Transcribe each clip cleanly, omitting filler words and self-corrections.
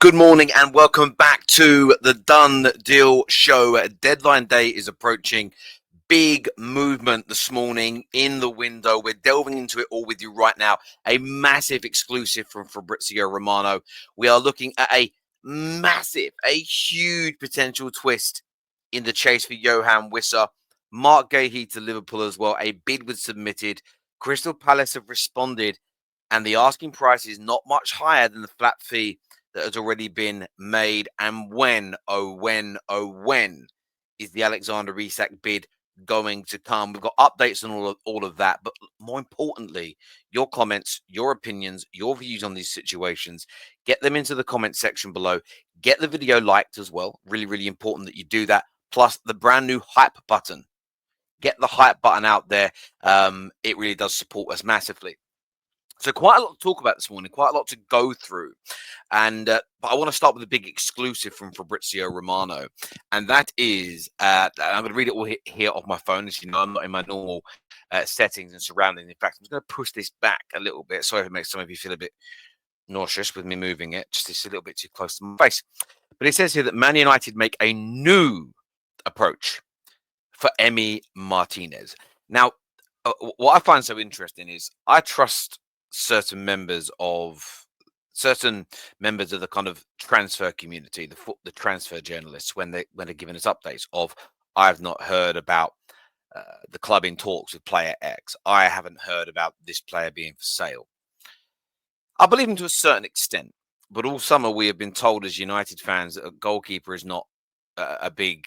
Good morning and welcome back to the Done Deal Show. Deadline day is approaching. Big movement this morning in the window. We're delving into it all with you right now. A massive exclusive from Fabrizio Romano. We are looking at a huge potential twist in the chase for Johan Wissa. Mark Guehi to Liverpool as well. A bid was submitted. Crystal Palace have responded, and the asking price is not much higher than the flat fee that has already been made. And when is the Alexander Isak bid going to come? We've got updates on all of that, but more importantly, your comments, your opinions, your views on these situations. Get them into the comment section below. Get the video liked as well. Really, really important that you do that. Plus the brand new hype button. Get the hype button out there. It really does support us massively. So quite a lot to talk about this morning, quite a lot to go through. And but I want to start with a big exclusive from Fabrizio Romano. And that is, I'm going to read it all here off my phone. As you know, I'm not in my normal settings and surroundings. In fact, I'm just going to push this back a little bit. Sorry if it makes some of you feel a bit nauseous with me moving it. Just a little bit too close to my face. But it says here that Man United make a new approach for Emi Martinez. Now, what I find so interesting is I trust certain members of the kind of transfer community, the transfer journalists, when they're giving us updates of, I've not heard about the club in talks with player X. I haven't heard about this player being for sale. I believe him to a certain extent, but all summer we have been told as United fans that a goalkeeper is not a big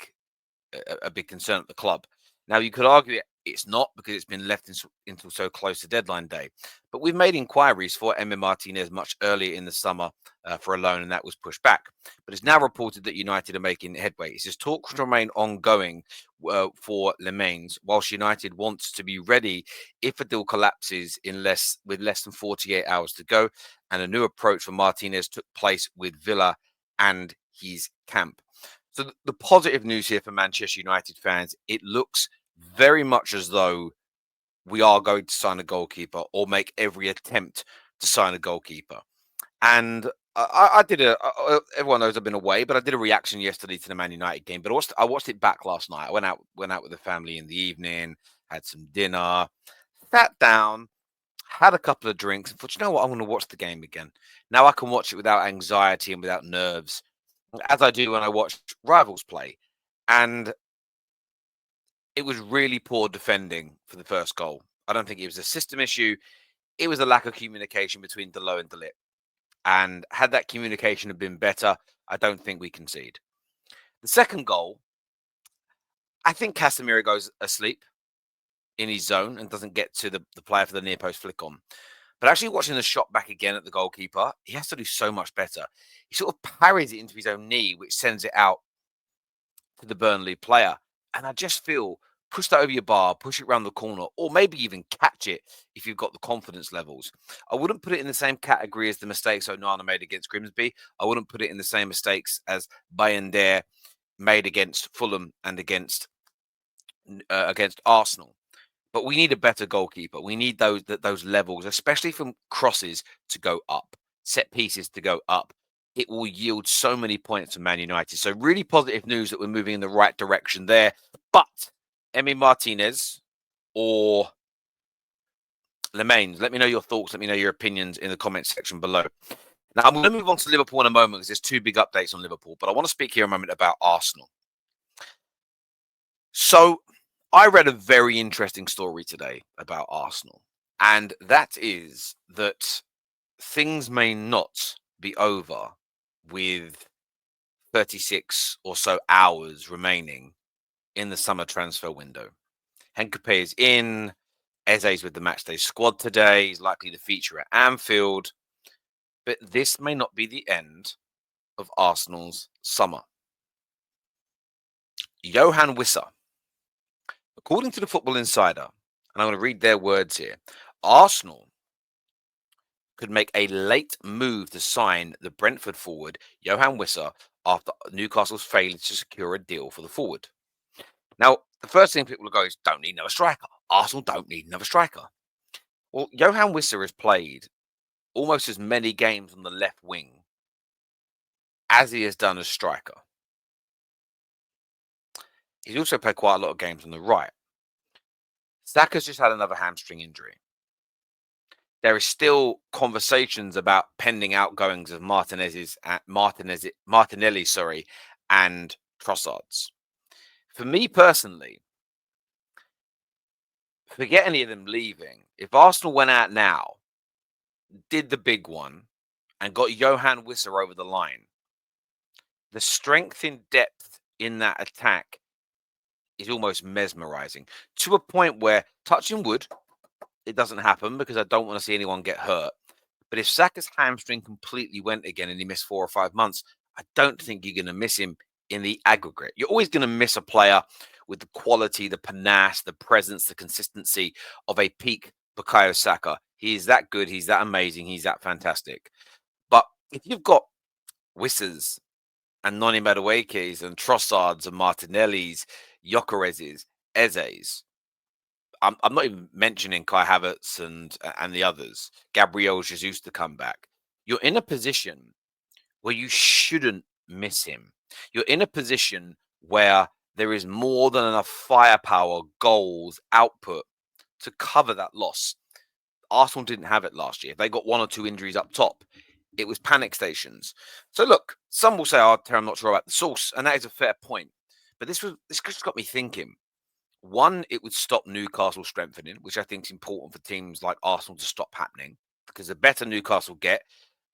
concern at the club. Now, you could argue it's not because it's been left until so close to deadline day. But we've made inquiries for Emi Martinez much earlier in the summer for a loan, and that was pushed back. But it's now reported that United are making headway. It says talks remain ongoing for Marinez, whilst United wants to be ready if a deal collapses with less than 48 hours to go. And a new approach for Martinez took place with Villa and his camp. So the positive news here for Manchester United fans, it looks very much as though we are going to sign a goalkeeper or make every attempt to sign a goalkeeper. And I did everyone knows I've been away, but I did a reaction yesterday to the Man United game. But I watched it back last night. I went out with the family in the evening, had some dinner, sat down, had a couple of drinks, and thought, you know what, I want to watch the game again. Now I can watch it without anxiety and without nerves, as I do when I watch rivals play. And it was really poor defending for the first goal. I don't think it was a system issue. It was a lack of communication between Delo and De Ligt. And had that communication have been better, I don't think we concede. The second goal, I think Casemiro goes asleep in his zone and doesn't get to the player for the near post flick on. But actually watching the shot back again at the goalkeeper, he has to do so much better. He sort of parries it into his own knee, which sends it out to the Burnley player. And I just feel, push that over your bar, push it around the corner, or maybe even catch it if you've got the confidence levels. I wouldn't put it in the same category as the mistakes Onana made against Grimsby. I wouldn't put it in the same mistakes as Bayender made against Fulham and against Arsenal. But we need a better goalkeeper. We need those levels, especially from crosses to go up, set pieces to go up. It will yield so many points to Man United. So really positive news that we're moving in the right direction there. But Emi Martinez or Marinez, let me know your thoughts. Let me know your opinions in the comment section below. Now, I'm going to move on to Liverpool in a moment because there's two big updates on Liverpool. But I want to speak here a moment about Arsenal. So I read a very interesting story today about Arsenal. And that is that things may not be over with 36 or so hours remaining in the summer transfer window. Henkepe is in. Eze's with the matchday squad today. He's likely to feature at Anfield. But this may not be the end of Arsenal's summer. Johan Wissa, according to the Football Insider, and I'm going to read their words here, Arsenal could make a late move to sign the Brentford forward, Johan Wissa, after Newcastle's failure to secure a deal for the forward. Now, the first thing people will go is, don't need another striker. Arsenal don't need another striker. Well, Johan Wissa has played almost as many games on the left wing as he has done as striker. He's also played quite a lot of games on the right. Saka's just had another hamstring injury. There is still conversations about pending outgoings of Martinelli, sorry, and Trossards. For me personally, forget any of them leaving. If Arsenal went out now, did the big one, and got Johan Wissa over the line, the strength in depth in that attack is almost mesmerizing, to a point where, touching wood, it doesn't happen because I don't want to see anyone get hurt. But if Saka's hamstring completely went again and he missed 4 or 5 months, I don't think you're going to miss him in the aggregate. You're always going to miss a player with the quality, the panache, the presence, the consistency of a peak Bukayo Saka. He is that good. He's that amazing. He's that fantastic. But if you've got Wissers and Noni Maduekes and Trossards and Martinellis, Gyökeres's, Eze's, I'm not even mentioning Kai Havertz and the others, Gabriel Jesus to come back. You're in a position where you shouldn't miss him. You're in a position where there is more than enough firepower, goals, output to cover that loss. Arsenal didn't have it last year. They got 1 or 2 injuries up top. It was panic stations. So look, some will say, "Oh, Terry, I'm not sure about the source," and that is a fair point. But this just got me thinking. One, it would stop Newcastle strengthening, which I think is important for teams like Arsenal to stop happening, because the better Newcastle get,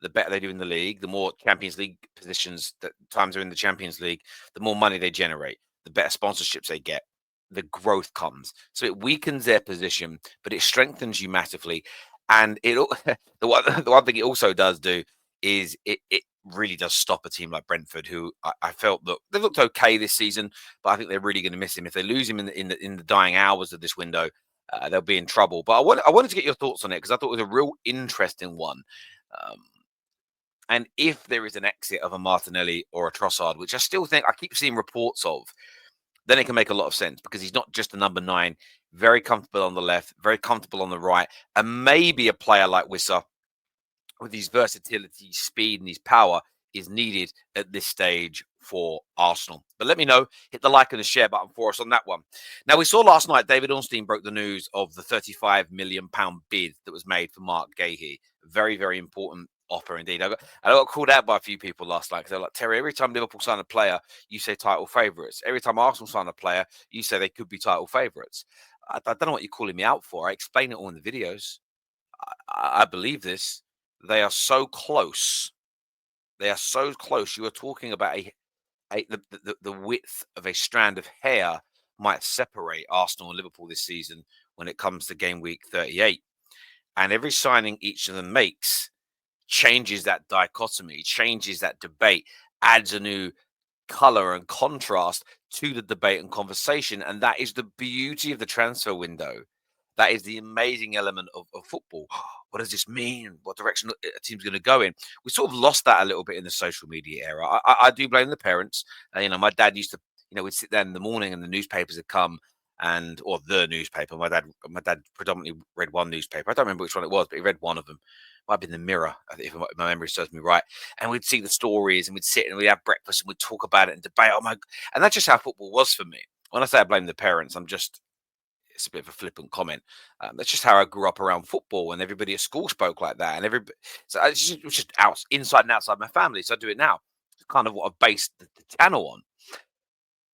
the better they do in the league, the more Champions League positions that times are in the Champions League, the more money they generate, the better sponsorships they get, the growth comes. So it weakens their position, but it strengthens you massively. And the one thing it also does do is it really does stop a team like Brentford, who I felt that they looked okay this season, but I think they're really going to miss him. If they lose him in the dying hours of this window, they'll be in trouble. But I wanted to get your thoughts on it because I thought it was a real interesting one. Um, and if there is an exit of a Martinelli or a Trossard, which I still think I keep seeing reports of, then it can make a lot of sense because he's not just a number 9, very comfortable on the left, very comfortable on the right, and maybe a player like Wissa with his versatility, speed, and his power is needed at this stage for Arsenal. But let me know. Hit the like and the share button for us on that one. Now, we saw last night David Ornstein broke the news of the £35 million bid that was made for Mark Guehi. Very, very important offer indeed. I got called out by a few people last night because they're like, "Terry, every time Liverpool sign a player, you say title favourites. Every time Arsenal sign a player, you say they could be title favourites." I don't know what you're calling me out for. I explain it all in the videos. I believe this. They are so close. They are so close. You are talking about the width of a strand of hair might separate Arsenal and Liverpool this season when it comes to game week 38. And every signing each of them makes changes that dichotomy, changes that debate, adds a new color and contrast to the debate and conversation. And that is the beauty of the transfer window. That is the amazing element of football. What does this mean? What direction a team's going to go in? We sort of lost that a little bit in the social media era. I do blame the parents. My dad used to, we'd sit there in the morning and the newspapers had come or the newspaper. My dad predominantly read one newspaper. I don't remember which one it was, but he read one of them. Might have been the Mirror, I think, if my memory serves me right. And we'd see the stories and we'd sit and we'd have breakfast and we'd talk about it and debate. And that's just how football was for me. When I say I blame the parents, it's a bit of a flippant comment. That's just how I grew up around football, and everybody at school spoke like that. And it was just inside and outside my family. So I do it now. It's kind of what I've based the channel on.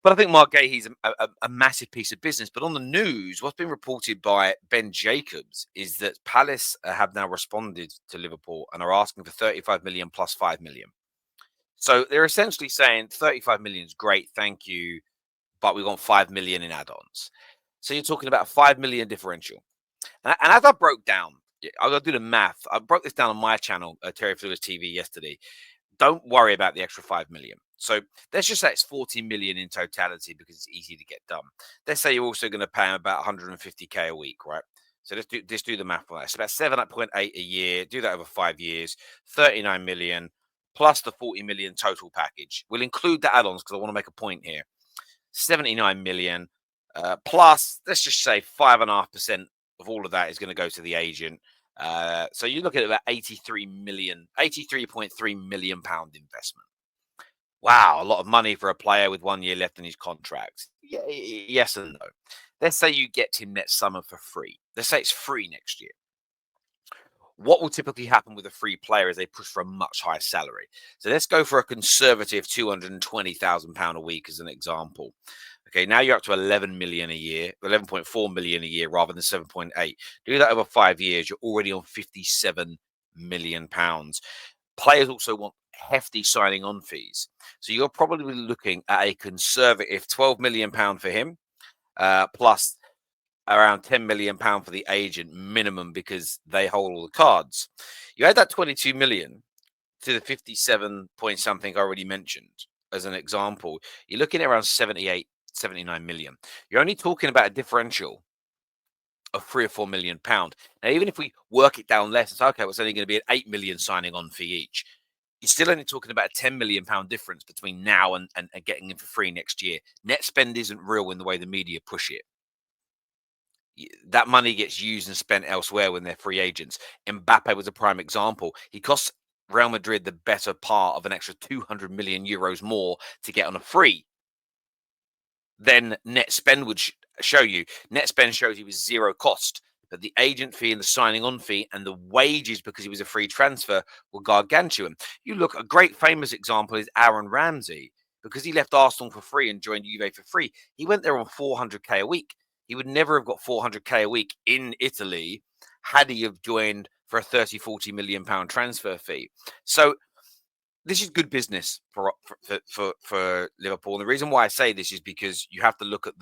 But I think Mark Guehi's a massive piece of business. But on the news, what's been reported by Ben Jacobs is that Palace have now responded to Liverpool and are asking for 35 million plus 5 million. So they're essentially saying 35 million is great, thank you, but we want 5 million in add-ons. So you're talking about a 5 million differential. And as I broke down, I got to do the math. I broke this down on my channel, Terry Flewis TV, yesterday. Don't worry about the extra 5 million. So let's just say it's 40 million in totality because it's easy to get done. Let's say you're also going to pay him about 150k a week, right? So let's do the math on that. It's about 7.8 a year. Do that over 5 years. 39 million plus the 40 million total package. We'll include the add-ons because I want to make a point here. 79 million plus, let's just say 5.5% of all of that is going to go to the agent. So you're looking at about 83.3 million pound investment. Wow, a lot of money for a player with 1 year left in his contract. Yeah, yes and no. Let's say you get him next summer for free. Let's say it's free next year. What will typically happen with a free player is they push for a much higher salary. So let's go for a conservative £220,000 a week as an example. Okay, now you're up to 11 million a year, 11.4 million a year rather than 7.8. Do that over 5 years, you're already on 57 million pounds. Players also want hefty signing on fees. So you're probably looking at a conservative 12 million pound for him, plus around 10 million pound for the agent minimum because they hold all the cards. You add that 22 million to the 57 point something I already mentioned as an example, you're looking at around 78, 79 million. You're only talking about a differential of £3 or £4 million. Now, even if we work it down less, it's okay, well, it's only going to be an 8 million signing on fee each. You're still only talking about a £10 million difference between now and getting him for free next year. Net spend isn't real in the way the media push it. That money gets used and spent elsewhere when they're free agents. Mbappe was a prime example. He costs Real Madrid the better part of an extra 200 million euros more to get on a free. Then net spend would show you. Net spend shows he was zero cost, but the agent fee and the signing on fee and the wages because he was a free transfer were gargantuan. You look, a great famous example is Aaron Ramsey because he left Arsenal for free and joined Juve for free. He went there on 400k a week. He would never have got 400k a week in Italy had he have joined for a 30-40 million pound transfer fee. So this is good business for Liverpool. And the reason why I say this is because you have to look at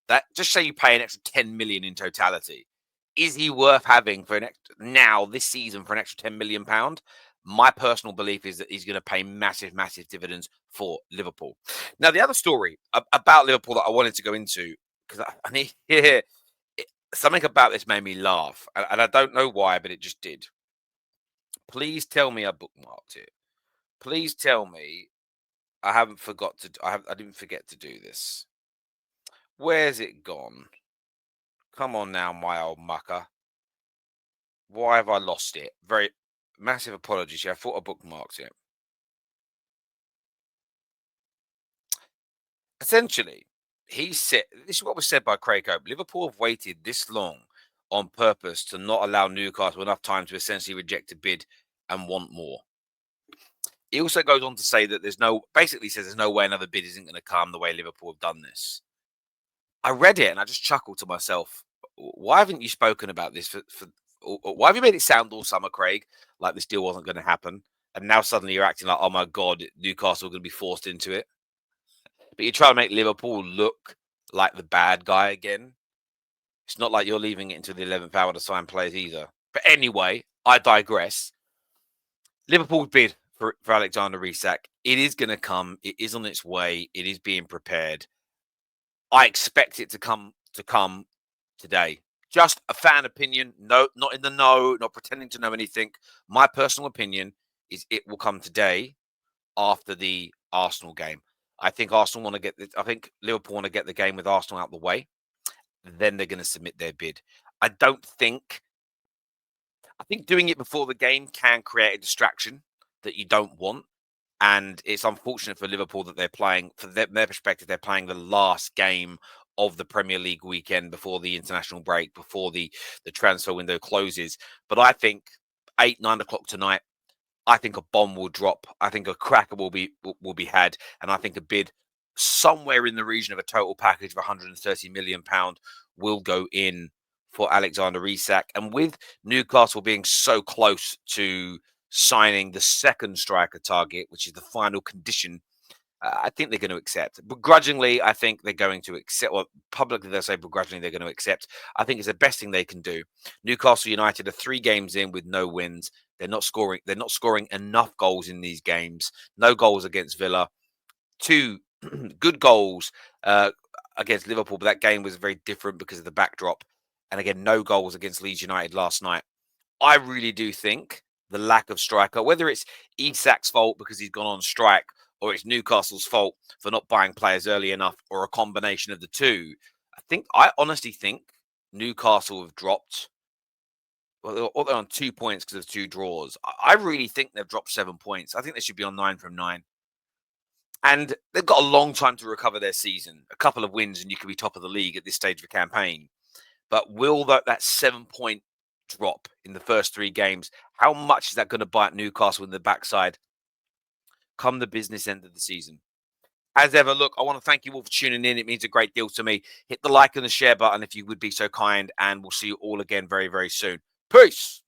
that. Just say you pay an extra 10 million in totality. Is he worth having for an extra now this season for an extra 10 million pound? My personal belief is that he's going to pay massive, massive dividends for Liverpool. Now, the other story about Liverpool that I wanted to go into because I need here something about this made me laugh, and I don't know why, but it just did. Please tell me I bookmarked it. Please tell me I haven't forgot to. I didn't forget to do this. Where's it gone? Come on now, my old mucker. Why have I lost it? Very massive apologies. I thought I bookmarked it. Essentially, he said this is what was said by Craig Hope. Liverpool have waited this long on purpose to not allow Newcastle enough time to essentially reject a bid and want more. He also goes on to say that basically says there's no way another bid isn't going to come the way Liverpool have done this. I read it and I just chuckled to myself. Why haven't you spoken about this why have you made it sound all summer, Craig, like this deal wasn't going to happen? And now suddenly you're acting like, oh my God, Newcastle are going to be forced into it. But you try to make Liverpool look like the bad guy again. It's not like you're leaving it into the 11th hour to sign players either. But anyway, I digress. Liverpool's bid for Alexander Isak, it is going to come. It is on its way. It is being prepared. I expect it to come today. Just a fan opinion. No, not in the know, not pretending to know anything. My personal opinion is it will come today after the Arsenal game. I think Arsenal want to I think Liverpool want to get the game with Arsenal out the way. Then they're going to submit their bid. I don't think. I think doing it before the game can create a distraction that you don't want. And it's unfortunate for Liverpool that they're playing, from their perspective, they're playing the last game of the Premier League weekend before the international break, before the transfer window closes. But I think 8, 9 o'clock tonight, I think a bomb will drop. I think a cracker will be had, and I think a bid somewhere in the region of a total package of £130 million will go in for Alexander Isak. And with Newcastle being so close to signing the second striker target, which is the final condition, I think they're going to accept. Begrudgingly, I think they're going to accept. Well, publicly they'll say begrudgingly they're going to accept. I think it's the best thing they can do. Newcastle United are 3 games in with no wins. They're not scoring. They're not scoring enough goals in these games. No goals against Villa. 2 good goals against Liverpool, but that game was very different because of the backdrop. And again, no goals against Leeds United last night. I really do think the lack of striker, whether it's Isak's fault because he's gone on strike, or it's Newcastle's fault for not buying players early enough, or a combination of the two. I honestly think Newcastle have dropped. Well, they're on 2 points because of 2 draws. I really think they've dropped 7 points. I think they should be on 9 from 9. And they've got a long time to recover their season. A couple of wins and you could be top of the league at this stage of the campaign. But will that 7 point drop in the first 3 games, how much is that going to bite Newcastle in the backside come the business end of the season? As ever, look, I want to thank you all for tuning in. It means a great deal to me. Hit the like and the share button if you would be so kind, and we'll see you all again very, very soon. Peace.